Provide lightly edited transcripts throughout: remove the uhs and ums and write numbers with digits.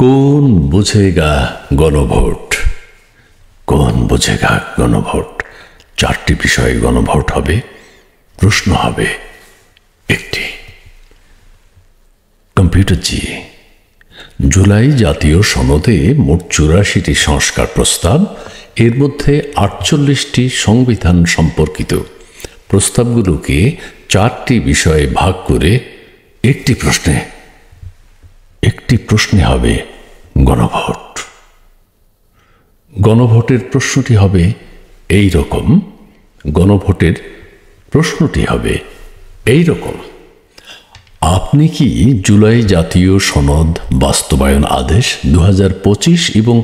कौन बुझेगा गणभोट कौन बुझेगा गणभोट चारटी विषय गणभोट হবে প্রশ্ন হবে একটি কম্পিউটার জি জুলাই জাতীয় সনদে মোট ৮৪টি সংস্কার প্রস্তাব এর মধ্যে ৪৮টি সংবিধান সম্পর্কিত প্রস্তাবগুলোকে চারটি বিষয়ে ভাগ করে একটি প্রশ্নে হবে গণভোট গণভোটের প্রশ্নটি হবে এই রকম গণভোটের প্রশ্নটি হবে এই রকম আপনি কি জুলাই জাতীয় সনদ বাস্তবায়ন আদেশ ২০২৫ এবং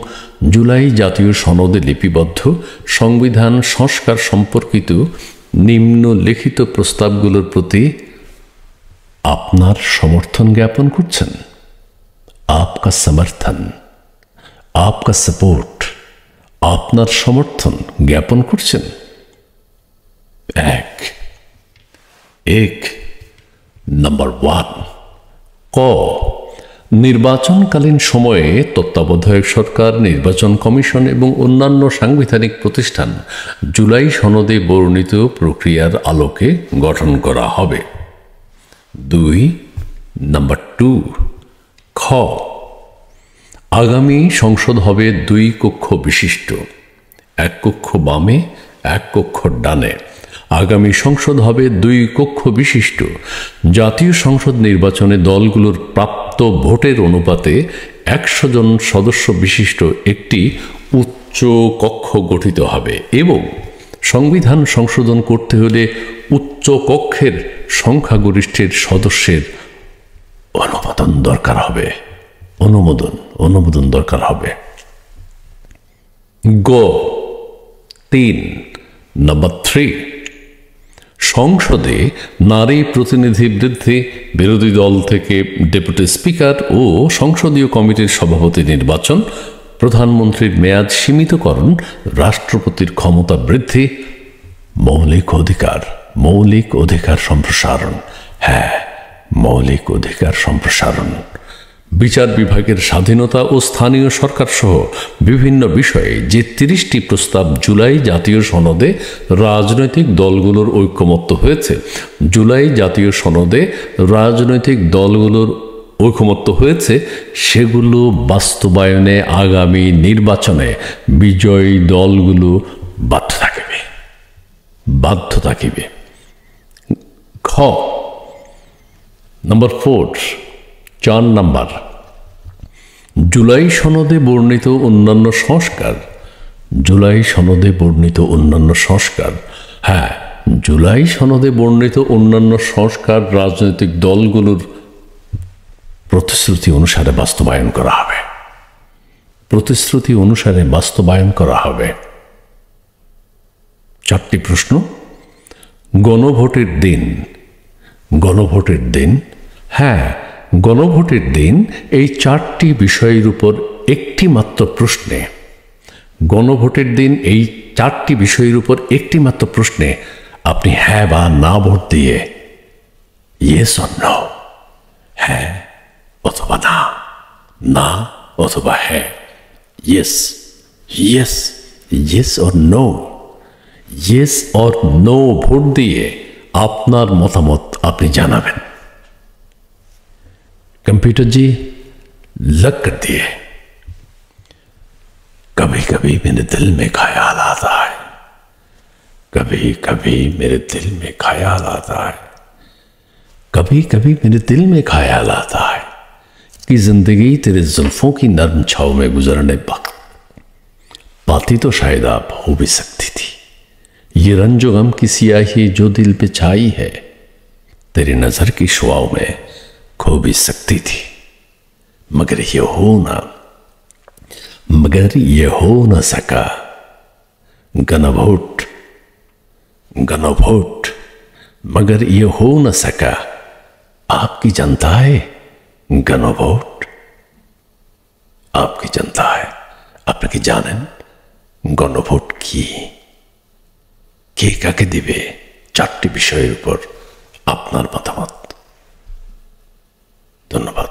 জুলাই জাতীয় সনদে লিপিবদ্ধ সংবিধান সংস্কার সম্পর্কিত নিম্নলিখিত প্রস্তাবগুলোর প্রতি আপনার সমর্থন জ্ঞাপন করছেন आपका समर्थन आपका सपोर्ट আপনার সমর্থন জ্ঞাপন করছেন এক নাম্বার 1 ক নির্বাচনকালীন সময়ে তত্ত্বাবধায়ক সরকার নির্বাচন কমিশন এবং অন্যান্য সাংবিধানিক প্রতিষ্ঠান জুলাই সনদে বর্ণিত প্রক্রিয়ার আলোকে গঠন করা হবে 2 নাম্বার 2 খ আগামী সংসদ হবে 2 কক্ষ বিশিষ্ট এক কক্ষ বামে এক কক্ষ ডানে আগামী সংসদ হবে 2 কক্ষ বিশিষ্ট জাতীয় সংসদ নির্বাচনে দলগুলোর প্রাপ্ত ভোটের অনুপাতে 100 জন সদস্য বিশিষ্ট একটি উচ্চ কক্ষ গঠিত হবে এবং সংবিধান সংশোধন করতে হলে উচ্চ কক্ষের সংখ্যাগরিষ্ঠের সদস্যের অনুমোদন দরকার হবে অনুমোদন দরকার হবে গ 3 নাম্বার 3 সংসদে নারী প্রতিনিধি বৃদ্ধি বিরোধী দল থেকে ডেপুটি স্পিকার ও সংসদীয় কমিটির সভাপতি নির্বাচন প্রধানমন্ত্রীর মেয়াদ সীমিতকরণ রাষ্ট্রপতির ক্ষমতা বৃদ্ধি মৌলিক অধিকার সম্প্রসারণ মৌলিক অধিকার সম্প্রসারণ বিচার বিভাগের স্বাধীনতা ও স্থানীয় সরকার সহ বিভিন্ন বিষয়ে যে 30টি প্রস্তাব জুলাই জাতীয় সনদে রাজনৈতিক দলগুলোর ঐকমত্য হয়েছে সেগুলো বাস্তবায়নে আগামী নির্বাচনে বিজয়ী দলগুলো বাধ্য থাকিবে খ নাম্বার 4 নাম্বার জুলাই সনদে বর্ণিত অন্যান্য সংস্কার জুলাই সনদে বর্ণিত অন্যান্য সংস্কার রাজনৈতিক দলগুলোর প্রতিশ্রুতি অনুসারে বাস্তবায়ন করা হবে 4টি প্রশ্ন গণভোটের দিন গণভোটের দিন এই 4টি বিষয়ের উপর একটি মাত্র প্রশ্নে আপনি হ্যাঁ বা না ভোট দিয়ে ইয়েস অর নো হ্যাঁ অথবা না অথবা হ্যাঁ ইয়েস অর নো ভোট দিয়ে আপনার মতামত আপনি জানাবেন कंप्यूटर जी लग कर दिए कभी कभी मेरे दिल में ख्याल आता है कभी कभी मेरे दिल में ख्याल आता है कि जिंदगी तेरे जुल्फों की नर्म छाव में गुजरने वक्त पाती तो शायद आप हो भी सकती थी ये रंजो गम की सियाही जो दिल पे छाई है तेरी नजर की शुआओं में खो भी सकती थी मगर ये हो ना सका गणभोट मगर ये हो ना सका आपकी जनता है गणभोट आपकी जनता है আপনি কি জানেন গণভোট কি কে কাকে দিবে 4টি বিষয়ের উপর আপনার মতামত ধন্যবাদ।